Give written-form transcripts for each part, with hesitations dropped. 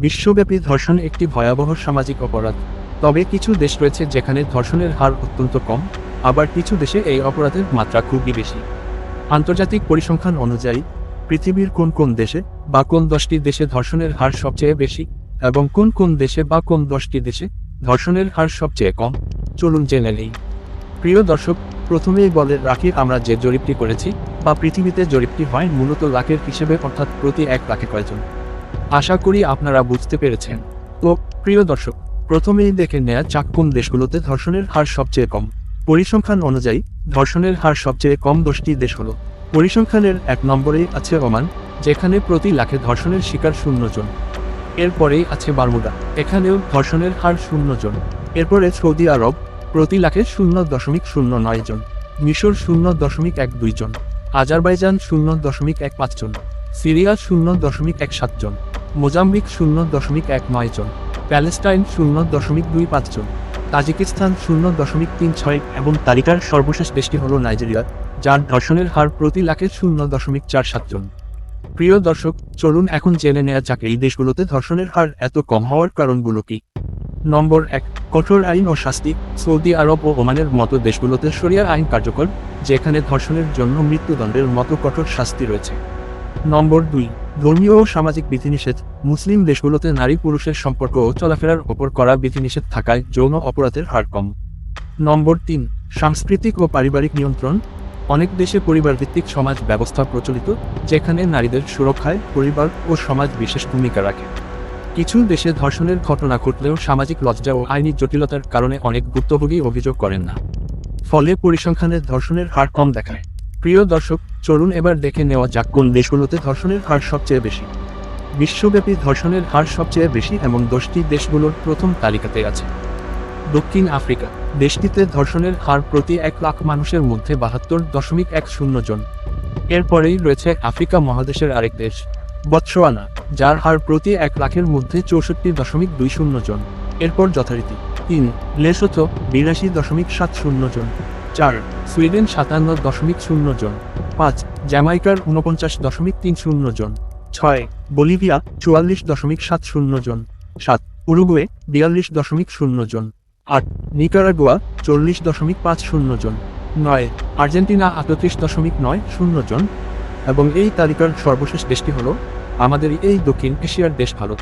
বিশ্বব্যাপী ধর্ষণ একটি ভয়াবহ সামাজিক অপরাধ। তবে কিছু দেশ রয়েছে যেখানে ধর্ষণের হার অত্যন্ত কম, আবার কিছু দেশে এই অপরাধের মাত্রা খুবই বেশি। আন্তর্জাতিক পরিসংখ্যান অনুযায়ী পৃথিবীর কোন কোন দেশে বা কোন 10টি দেশে ধর্ষণের হার সবচেয়ে বেশি এবং কোন কোন দেশে বা কোন 10টি দেশে ধর্ষণের হার সবচেয়ে কম, চলুন জেনে নেই। প্রিয় দর্শক, প্রথমেই বলে রাখি, আমরা যে জরিপটি করেছি বা পৃথিবীতে জরিপটি হয় মূলত লাখের হিসেবে, অর্থাৎ প্রতি 1 লাখে কয়জন। আশা করি আপনারা বুঝতে পেরেছেন। তো প্রিয় দর্শক, প্রথমেই দেখে নেয়া যাক কোন দেশগুলোতে ধর্ষণের হার সবচেয়ে কম। পরিসংখ্যান অনুযায়ী ধর্ষণের হার সবচেয়ে কম 10টি দেশ হলো। পরিসংখ্যানের 1 নম্বরেই আছে ওমান, যেখানে প্রতি লাখে ধর্ষণের শিকার 0 জন। এরপরেই আছে বারমুডা, এখানেও ধর্ষণের হার 0 জন। এরপরে সৌদি আরব, প্রতি লাখে 0.09 জন। মিশর 0.12 জন। আজারবাইজান 0.15 জন। সিরিয়া 0.17 জন। মোজাম্বিক 0.19 জন। প্যালেস্টাইন 0.25 জন। তাজিকিস্তান 0.36 এবং তালিকার সর্বশেষ দেশটি হল নাইজেরিয়া, যার ধর্ষণের হার প্রতি লাখে 0.47 জন। প্রিয় দর্শক, চলুন এখন জেনে নেওয়া যাক এই দেশগুলোতে ধর্ষণের হার এত কম হওয়ার কারণগুলো কি। নম্বর 1, কঠোর আইন ও শাস্তি। সৌদি আরব ও ওমানের মতো দেশগুলোতে শরিয়া আইন কার্যকর, যেখানে ধর্ষণের জন্য মৃত্যুদণ্ডের মতো কঠোর শাস্তি রয়েছে। নম্বর 2, ধর্মীয় ও সামাজিক বিধিনিষেধ। মুসলিম দেশগুলোতে নারী পুরুষের সম্পর্ক ও চলাফেরার ওপর করা বিধিনিষেধ থাকায় যৌন অপরাধের হার কম। নম্বর 3, সাংস্কৃতিক ও পারিবারিক নিয়ন্ত্রণ। অনেক দেশে পরিবারভিত্তিক সমাজ ব্যবস্থা প্রচলিত, যেখানে নারীদের সুরক্ষায় পরিবার ও সমাজ বিশেষ ভূমিকা রাখে। কিছু দেশে ধর্ষণের ঘটনা ঘটলেও সামাজিক লজ্জা ও আইনি জটিলতার কারণে অনেক ভুক্তভোগী অভিযোগ করেন না, ফলে পরিসংখ্যানে ধর্ষণের হার কম দেখায়। প্রিয় দর্শক, চলুন এবার দেখে নেওয়া যাক কোন দেশগুলোতে ধর্ষণের হার সবচেয়ে বেশি। বিশ্বব্যাপী ধর্ষণের হার সবচেয়ে বেশি এমন 10টি দেশগুলোর প্রথম তালিকাতে আছে দক্ষিণ আফ্রিকা। দেশটিতে ধর্ষণের হার প্রতি 1 লাখ মানুষের মধ্যে 72.10 জন। এরপরেই রয়েছে আফ্রিকা মহাদেশের আরেক দেশ বতসোয়ানা, যার হার প্রতি 1 লাখের মধ্যে 64.20 জন। এরপর যথারীতি 3, লেসোথো 82.70 জন। 4, সুইডেন 57.0 জন। 5, জ্যামাইকার 49.30 জন। 6, বলিভিয়া 44.70 জন। 7, উরুগুয়ে 42.0 জন। 8, নিকারাগুয়া 40.50 জন। 9, আর্জেন্টিনা 38.90 জন। এবং এই তালিকার সর্বশেষ দেশটি হলো আমাদের এই দক্ষিণ এশিয়ার দেশ ভারত।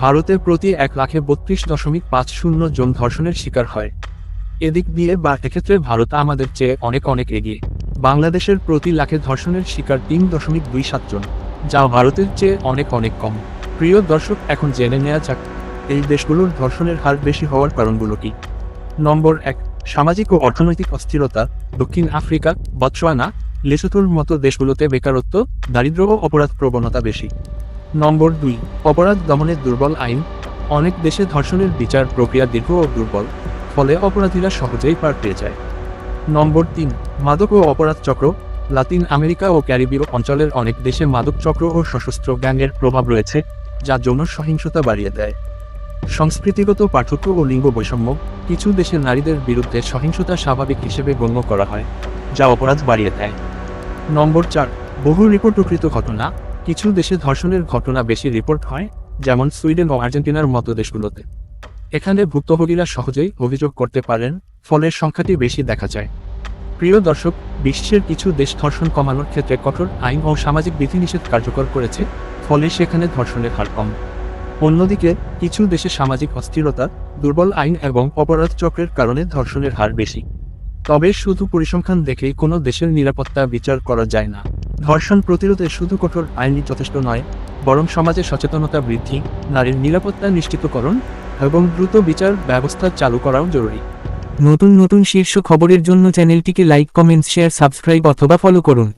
ভারতে প্রতি 1 লাখে 32.50 জন ধর্ষণের শিকার হয়। এদিক দিয়ে বা এক্ষেত্রে ভারত আমাদের চেয়ে অনেক অনেক এগিয়ে। বাংলাদেশের প্রতি লাখে ধর্ষণের শিকার 3.27 জন, যা ভারতের চেয়ে অনেক অনেক কম। প্রিয় দর্শক, এখন জেনে নেওয়া যাক এই দেশগুলোর ধর্ষণের হার বেশি হওয়ার কারণগুলো কি। নম্বর 1, সামাজিক ও অর্থনৈতিক অস্থিরতা। দক্ষিণ আফ্রিকা, বতসোয়ানা, লেসোথোর মতো দেশগুলোতে বেকারত্ব, দারিদ্র্য ও অপরাধ প্রবণতা বেশি। নম্বর 2, অপরাধ দমনের দুর্বল আইন। অনেক দেশে ধর্ষণের বিচার প্রক্রিয়া দীর্ঘ ও দুর্বল, ফলে অপরাধীরা সহজেই পার পেয়ে যায়। নম্বর 3, মাদক ও অপরাধ চক্র। লাতিন আমেরিকা ও ক্যারিবীয় অঞ্চলের অনেক দেশে মাদক চক্র ও সশস্ত্র গ্যাংয়ের প্রভাব রয়েছে, যা যৌন সহিংসতা বাড়িয়ে দেয়। সংস্কৃতিগত পার্থক্য ও লিঙ্গ বৈষম্য। কিছু দেশে নারীদের বিরুদ্ধে সহিংসতা স্বাভাবিক হিসেবে গণ্য করা হয়, যা অপরাধ বাড়িয়ে দেয়। নম্বর 4, বহু রিপোর্টকৃত ঘটনা। কিছু দেশে ধর্ষণের ঘটনা বেশি রিপোর্ট হয়, যেমন সুইডেন ও আর্জেন্টিনার মতো দেশগুলোতে। এখানে ভুক্তভোগীরা সহজেই অভিযোগ করতে পারেন, ফলে সংখ্যাটি বেশি দেখা যায়। প্রিয় দর্শক, বিশ্বের কিছু দেশ ধর্ষণ কমানোর ক্ষেত্রে কঠোর আইন ও সামাজিক বিধিনিষেধ কার্যকর করেছে, ফলে সেখানে ধর্ষণের হার কম। অন্যদিকে কিছু দেশে সামাজিক অস্থিরতা, দুর্বল আইন এবং অপরাধ চক্রের কারণে ধর্ষণের হার বেশি। তবে শুধু পরিসংখ্যান দেখেই কোনো দেশের নিরাপত্তা বিচার করা যায় না। ধর্ষণ প্রতিরোধে শুধু কঠোর আইনই যথেষ্ট নয়, বরং সমাজে সচেতনতা বৃদ্ধি, নারীর নিরাপত্তা নিশ্চিতকরণ এবং দ্রুত বিচার ব্যবস্থা চালু করাও জরুরি। নতুন নতুন শীর্ষ খবরের জন্য চ্যানেলটিকে লাইক, কমেন্টস, শেয়ার, সাবস্ক্রাইব অথবা ফলো করুন।